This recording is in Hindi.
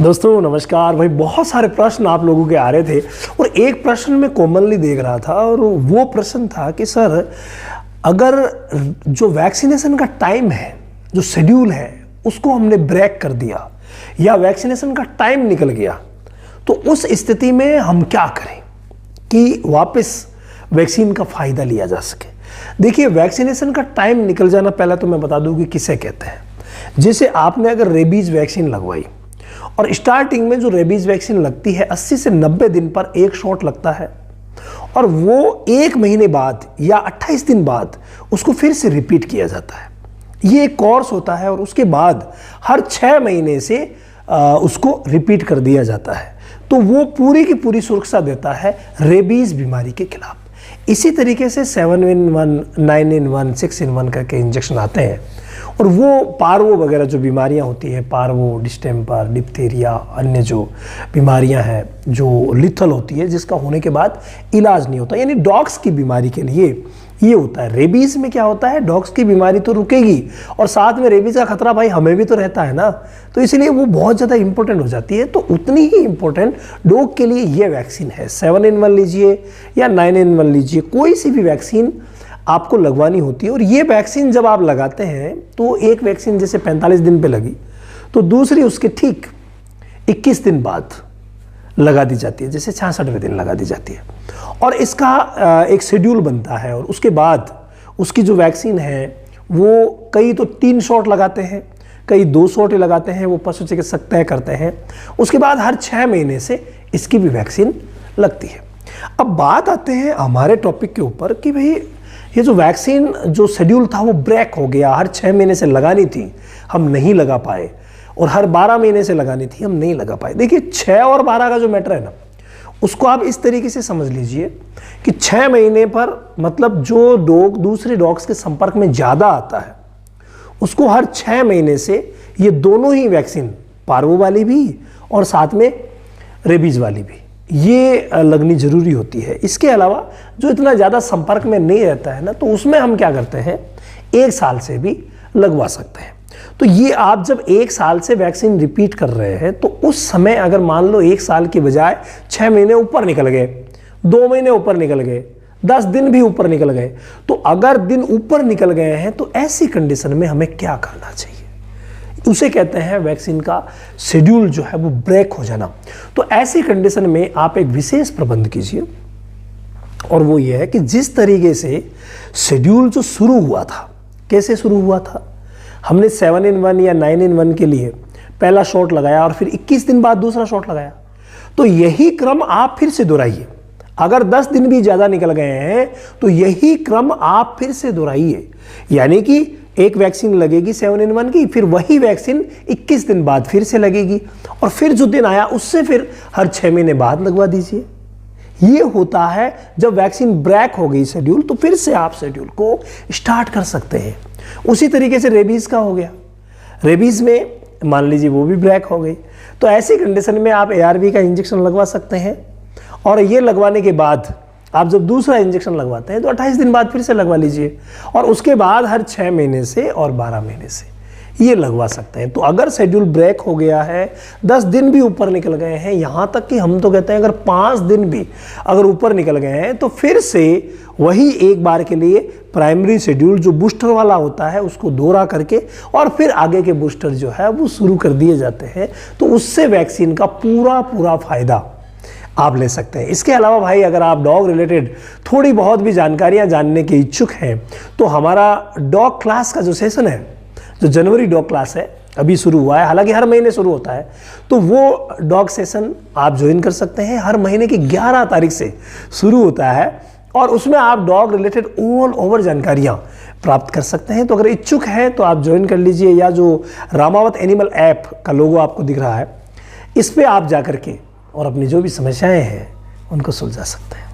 दोस्तों नमस्कार भाई। बहुत सारे प्रश्न आप लोगों के आ रहे थे और एक प्रश्न मैं कॉमनली देख रहा था और वो प्रश्न था कि सर अगर जो वैक्सीनेशन का टाइम है, जो शेड्यूल है, उसको हमने ब्रेक कर दिया या वैक्सीनेशन का टाइम निकल गया तो उस स्थिति में हम क्या करें कि वापस वैक्सीन का फ़ायदा लिया जा सके। देखिए, वैक्सीनेशन का टाइम निकल जाना पहले तो मैं बता दूं कि किसे कहते हैं। जैसे आपने अगर रेबीज वैक्सीन लगवाई और स्टार्टिंग में जो रेबीज वैक्सीन लगती है 80 से 90 दिन पर एक शॉट लगता है और वो एक महीने बाद या 28 दिन बाद उसको फिर से रिपीट किया जाता है। ये एक कोर्स होता है और उसके बाद हर 6 महीने से उसको रिपीट कर दिया जाता है। तो वो पूरी की पूरी सुरक्षा देता है रेबीज बीमारी के खिलाफ। इसी तरीके से 7 in 1, 9 in 1, 6 in 1 करके इंजेक्शन आते हैं और वो पार्वो वगैरह जो बीमारियां होती हैं, पार्वो, डिस्टेम्पर, डिप्थीरिया, अन्य जो बीमारियां हैं जो लिथल होती है, जिसका होने के बाद इलाज नहीं होता, यानी डॉग्स की बीमारी के लिए ये होता है। रेबीज में क्या होता है, डॉग्स की बीमारी तो रुकेगी और साथ में रेबीज का खतरा भाई हमें भी तो रहता है ना, तो इसलिए वो बहुत ज़्यादा इंपॉर्टेंट हो जाती है। तो उतनी ही इंपॉर्टेंट डॉग के लिए ये वैक्सीन है। 7 in 1 लीजिए या 9 in 1 लीजिए, कोई सी भी वैक्सीन आपको लगवानी होती है। और ये वैक्सीन जब आप लगाते हैं तो एक वैक्सीन जैसे 45 दिन पे लगी तो दूसरी उसके ठीक 21 दिन बाद लगा दी जाती है, जैसे 66वें दिन लगा दी जाती है। और इसका एक शेड्यूल बनता है और उसके बाद उसकी जो वैक्सीन है वो कई तो 3 शॉट लगाते हैं, कई 2 शॉट लगाते हैं, वो पशु चिकित्सक तय करते हैं। उसके बाद हर 6 महीने से इसकी भी वैक्सीन लगती है। अब बात आते हैं हमारे टॉपिक के ऊपर कि भाई ये जो वैक्सीन जो शेड्यूल था वो ब्रेक हो गया, हर 6 महीने से लगानी थी हम नहीं लगा पाए और हर 12 महीने से लगानी थी हम नहीं लगा पाए। देखिए, 6 और 12 का जो मैटर है ना, उसको आप इस तरीके से समझ लीजिए कि 6 महीने पर मतलब जो डॉग दूसरे डॉग्स के संपर्क में ज़्यादा आता है उसको हर 6 महीने से ये दोनों ही वैक्सीन, पार्वो वाली भी और साथ में रेबीज वाली भी, ये लगनी ज़रूरी होती है। इसके अलावा जो इतना ज़्यादा संपर्क में नहीं रहता है ना, तो उसमें हम क्या करते हैं 1 साल से भी लगवा सकते हैं। तो ये आप जब 1 साल से वैक्सीन रिपीट कर रहे हैं तो उस समय अगर मान लो 1 साल की बजाय 6 महीने ऊपर निकल गए, 2 महीने ऊपर निकल गए, 10 दिन भी ऊपर निकल गए, तो अगर दिन ऊपर निकल गए हैं तो ऐसी कंडीशन में हमें क्या करना चाहिए, उसे कहते हैं वैक्सीन का शेड्यूल जो है वो ब्रेक हो जाना। तो ऐसी कंडीशन में आप एक विशेष प्रबंध कीजिए और वो ये है कि जिस तरीके से शेड्यूल जो शुरू हुआ था, कैसे शुरू हुआ था, हमने 7 in 1 या 9 in 1 के लिए पहला शॉट लगाया और फिर 21 दिन बाद दूसरा शॉट लगाया, तो यही क्रम आप फिर से दोहराइए। अगर 10 दिन भी ज़्यादा निकल गए हैं तो यही क्रम आप फिर से दोहराइए, यानी कि एक वैक्सीन लगेगी 7 in 1 की, फिर वही वैक्सीन 21 दिन बाद फिर से लगेगी और फिर जो दिन आया उससे फिर हर 6 महीने बाद लगवा दीजिए। ये होता है जब वैक्सीन ब्रेक हो गई शेड्यूल, तो फिर से आप शेड्यूल को स्टार्ट कर सकते हैं। उसी तरीके से रेबीज का हो गया, रेबीज में मान लीजिए वो भी ब्रेक हो गई, तो ऐसी कंडीशन में आप ARV का इंजेक्शन लगवा सकते हैं और ये लगवाने के बाद आप जब दूसरा इंजेक्शन लगवाते हैं तो 28 दिन बाद फिर से लगवा लीजिए और उसके बाद हर 6 महीने से और 12 महीने से ये लगवा सकते हैं। तो अगर शेड्यूल ब्रेक हो गया है, 10 दिन भी ऊपर निकल गए हैं, यहाँ तक कि हम तो कहते हैं अगर 5 दिन भी अगर ऊपर निकल गए हैं तो फिर से वही एक बार के लिए प्राइमरी शेड्यूल जो बूस्टर वाला होता है उसको दोहरा करके और फिर आगे के बूस्टर जो है वो शुरू कर दिए जाते हैं। तो उससे वैक्सीन का पूरा फ़ायदा आप ले सकते हैं। इसके अलावा भाई अगर आप डॉग रिलेटेड थोड़ी बहुत भी जानकारियां जानने के इच्छुक हैं तो हमारा डॉग क्लास का जो सेशन है, जो जनवरी डॉग क्लास है, अभी शुरू हुआ है, हालांकि हर महीने शुरू होता है, तो वो डॉग सेशन आप ज्वाइन कर सकते हैं। हर महीने की 11 तारीख से शुरू होता है और उसमें आप डॉग रिलेटेड ऑल ओवर जानकारियाँ प्राप्त कर सकते हैं। तो अगर इच्छुक हैं तो आप ज्वाइन कर लीजिए, या जो रामावत एनिमल ऐप का लोगो आपको दिख रहा है, इस पर आप जा कर के और अपनी जो भी समस्याएं हैं उनको सुलझा सकते हैं।